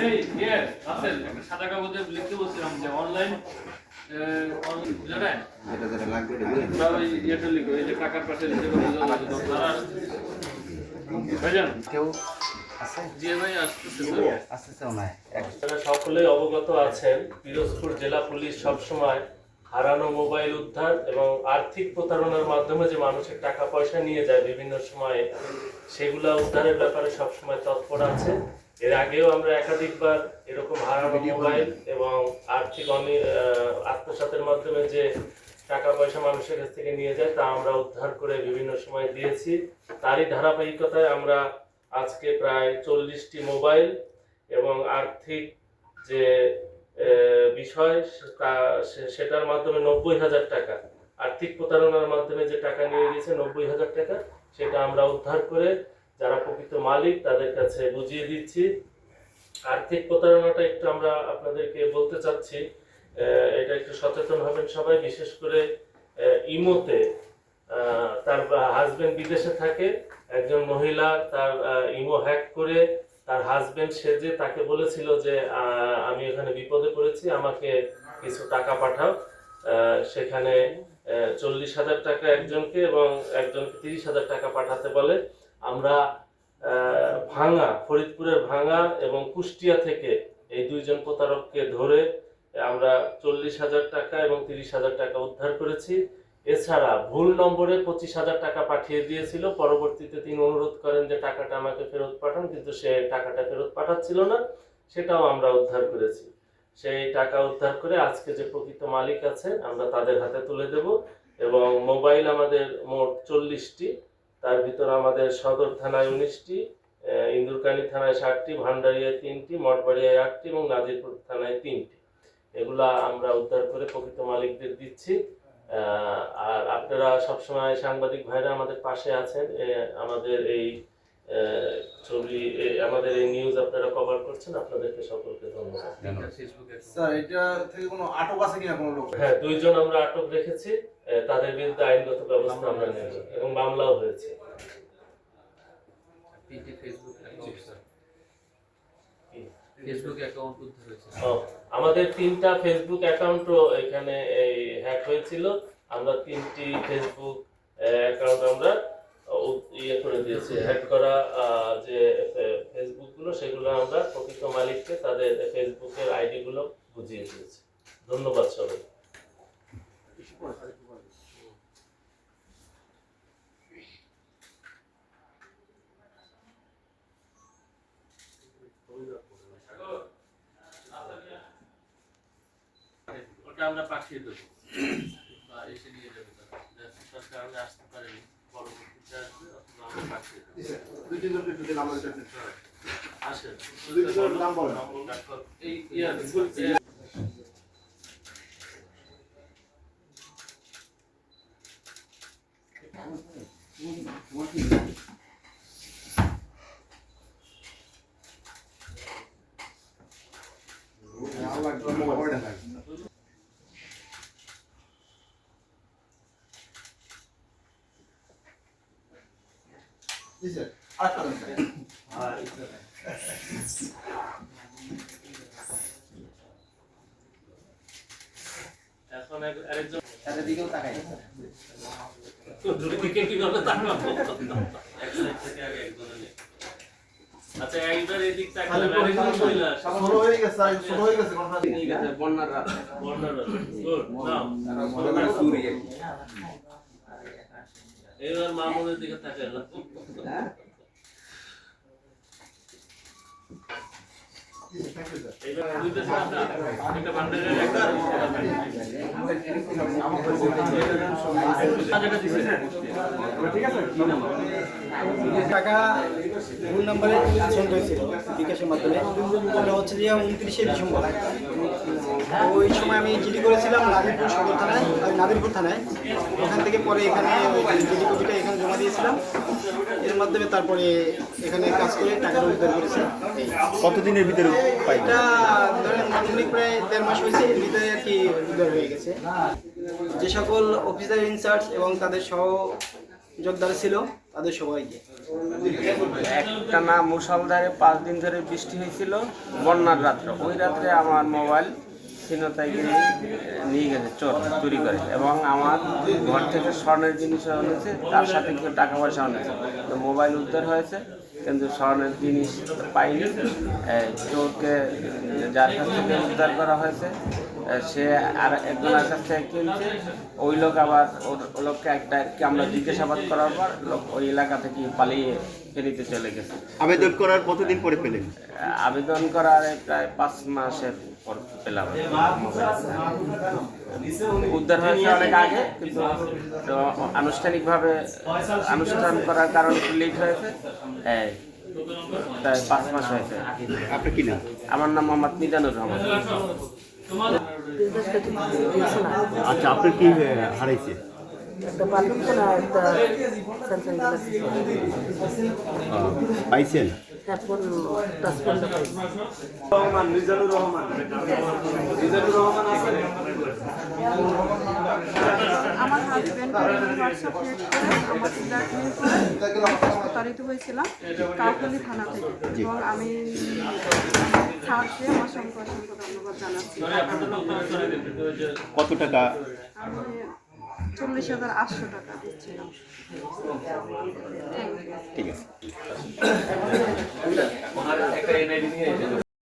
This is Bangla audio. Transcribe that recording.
এই ইয়ে আছেন একটা সাদা কাগজে লিখতে বলছিলাম যে অনলাইন জানেন যেটা যেটা লাগবে আমরা ওই ইয়েটা লিখো এই যে টাকার পাশে লিখে ভাইজান কেউ আছে জি ভাই আসতেছে আসতেছে না আপনারা সকলেই অবগত আছেন পিরোজপুর জেলা পুলিশ সবসময় হারানো মোবাইল উদ্ধার এবং আর্থিক প্রতারণার মাধ্যমে যে মানুষের টাকা পয়সা নিয়ে যায় বিভিন্ন সময়ে সেগুলা উদ্ধারের ব্যাপারে সবসময় তৎপর আছে। এর আগেও আমরা একাধিকবার এরকম হারানো মোবাইল এবং আর্থিক আত্মসাতের মাধ্যমে যে টাকা পয়সা মানুষের কাছ থেকে নিয়ে যায় তা আমরা উদ্ধার করে বিভিন্ন সময় দিয়েছি। তারই ধারাবাহিকতায় আমরা আজকে প্রায় 40টি মোবাইল এবং আর্থিক যে বিষয় সেটার মাধ্যমে 90,000 টাকা আর্থিক প্রতারণার মাধ্যমে যে টাকা নিয়ে গেছে 90,000 টাকা সেটা আমরা উদ্ধার করে যারা প্রকৃত মালিক তাদের কাছে বুঝিয়ে দিচ্ছি। আর্থিক প্রতারণাটা একটু আমরা আপনাদেরকে বলতে চাচ্ছি, এটা একটু সচেতন হবেন সবাই। বিশেষ করে ইমোতে তার হাজবেন্ড বিদেশে থাকে, একজন মহিলা তার ইমো হ্যাক করে তার হাজবেন্ড সেজে তাকে বলেছিল যে আমি এখানে বিপদে পড়েছি, আমাকে কিছু টাকা পাঠাও। সেখানে 40,000 টাকা একজনকে এবং একজনকে 30,000 টাকা পাঠাতে বলে। আমরা ফরিদপুরের ভাঙা এবং কুষ্টিয়া থেকে এই দুইজন প্রতারককে ধরে আমরা 40,000 টাকা এবং 30,000 টাকা উদ্ধার করেছি। এছাড়া ভুল নম্বরে 25,000 টাকা পাঠিয়ে দিয়েছিল। পরবর্তীতে তিনি অনুরোধ করেন যে টাকাটা আমাকে ফেরত পাঠান, কিন্তু সে টাকাটা ফেরত পাঠাচ্ছিল না, সেটাও আমরা উদ্ধার করেছি। সেই টাকা উদ্ধার করে আজকে যে প্রকৃত মালিক আছে আমরা তাদের হাতে তুলে দেব। এবং মোবাইল আমাদের মোট 40টি, তার ভিতর আমাদের সদর থানায় 19টি, ইন্দুরকানী থানায় 7টি, ভান্ডারিয়ায় 3টি, মঠবাড়িয়ায় 8টি এবং নাজিরপুর থানায় 3টি। এগুলা আমরা উদ্ধার করে প্রকৃত মালিকদের দিচ্ছি। আর আপনারা সবসময় সাংবাদিক ভাইরা আমাদের পাশে আছেন, আমাদের এই ছবি আমাদের এই নিউজ আপনারা কভার করছেন, আপনাদেরকে সকলকে ধন্যবাদ। স্যার এটা থেকে কোনো আটক আছে কিনা কোনো লোক? হ্যাঁ, 2 জন আমরা আটক রেখেছি, তাদের বিরুদ্ধে আইনগত ব্যবস্থা আমরা নেব এবং মামলাও হয়েছে। ফেসবুক অ্যাকাউন্ট উদ্ধার হয়েছে। আমাদের 3টা ফেসবুক অ্যাকাউন্টও এখানে হ্যাক হয়েছিল। আমরা 3টি ফেসবুক অ্যাকাউন্ট আমরা ইয়ে করে দিয়েছি। হ্যাক করা যে ফেসবুক গুলো সেগুলো আমরা প্রকৃত মালিককে তাদের ফেসবুকের আইডি গুলো বুঝিয়ে দিয়েছি। ধন্যবাদ সবাই। ওটা আমরা পাঠিয়ে দেবো বা এসে নিয়ে যাবে, তার কারণে আসতে পারেনি, পরবর্তীতে আসবে অথবা আমরা পাঠিয়ে দেবো। আসেন এই এখন আরেকজন তাদের দিকেও তাকাই। দুদিকে কিভাবে তাকাবো? এক সাইড থেকে আগে একজনে নেই। আচ্ছা, একবার এদিক তাকালে আরেকজন মহিলা শুরু হয়ে গেছে, শুরু হয়ে গেছে কথা ঠিক আছে বন্যার রাত বর্ণনা গুড নাও বন্যার চুরি এবার মামুনের দিকে তাকালো। হ্যাঁ এইবার দুইটা সাথে একটা বান্ডেলের একটা যেটা দিছে ঠিক আছে। টাকা ভুল নাম্বারে সেন্ড হয়েছিল বিকাশের মাধ্যমে। ওটা হচ্ছে যে 29শে ডিসেম্বর। ওই সময় আমি জিডি করেছিলাম নাজিরপুর সদর থানায়, নাজিরপুর থানায়। ওখান থেকে পরে এখানে জিডি কপিটা এখানে জমা দিয়েছিলাম। এর মাধ্যমে তারপরে এখানে কাজ করে টাকা উদ্ধার করেছে। কতদিনের ভিতরে পাই? এটা ধরেন আনুমানিক প্রায় 1.5 মাস হয়েছে, এর ভিতরে আর কি উদ্ধার হয়ে গেছে। যে সকল অফিসার ইনচার্জ এবং তাদের সহ যোগদার ছিল তাদের সবাইকে। একটা না মুষলধারে 5 দিন ধরে বৃষ্টি হয়েছিল বন্যার রাত্রে। ওই রাত্রে আমার মোবাইল ছিনতাই করে নিয়ে গেছে চুরি করে, এবং আমার ঘর থেকে স্বর্ণের জিনিস এনেছে, তার সাথে কিছু টাকা পয়সা এনেছে। তো মোবাইল উদ্ধার হয়েছে কিন্তু স্বর্ণের জিনিস পাইনি। চোরকে যার কাছ থেকে উদ্ধার করা হয়েছে সে আর একজনের কাছ থেকে কিনছে। ওই লোক আবার ওই লোককে আমরা জিজ্ঞাসাবাদ করার পর লোক ওই এলাকা থেকে পালিয়ে ফেরিতে চলে গেছে। আবেদন করার কতদিন পরে পেলেন? আবেদন করার প্রায় 5 মাসের পর পেলাম। উদ্ধার হয়েছে অনেক আগে, কিন্তু আনুষ্ঠানিকভাবে অনুষ্ঠান করার কারণে একটু লেট হয়েছে। প্রায় 5 মাস হয়েছে। আপনার কি নাম? আমার নাম মোহাম্মদ মিজানুর রহমান। আচ্ছা, আপনার কি হারাইছে? একটা বাথরুম ফোন আর একটা স্যামসাং গ্যালাক্সি পাইছেন? হ্যাঁ ফোন টাচ ফোনটা পাইছি। মিজানুর রহমান আছে। আমার হাজব্যান্ড হোয়াটসঅ্যাপ ক্রিয়েট করে আমার সিদ্ধার্থ প্রতারিত হয়েছিলাম কাউখালী থানা থেকে, এবং আমি স্যারকে অসংখ্য ধন্যবাদ জানাচ্ছি। কত টাকা? আমি 40,800 টাকা দিচ্ছিলাম। ঠিক আছে।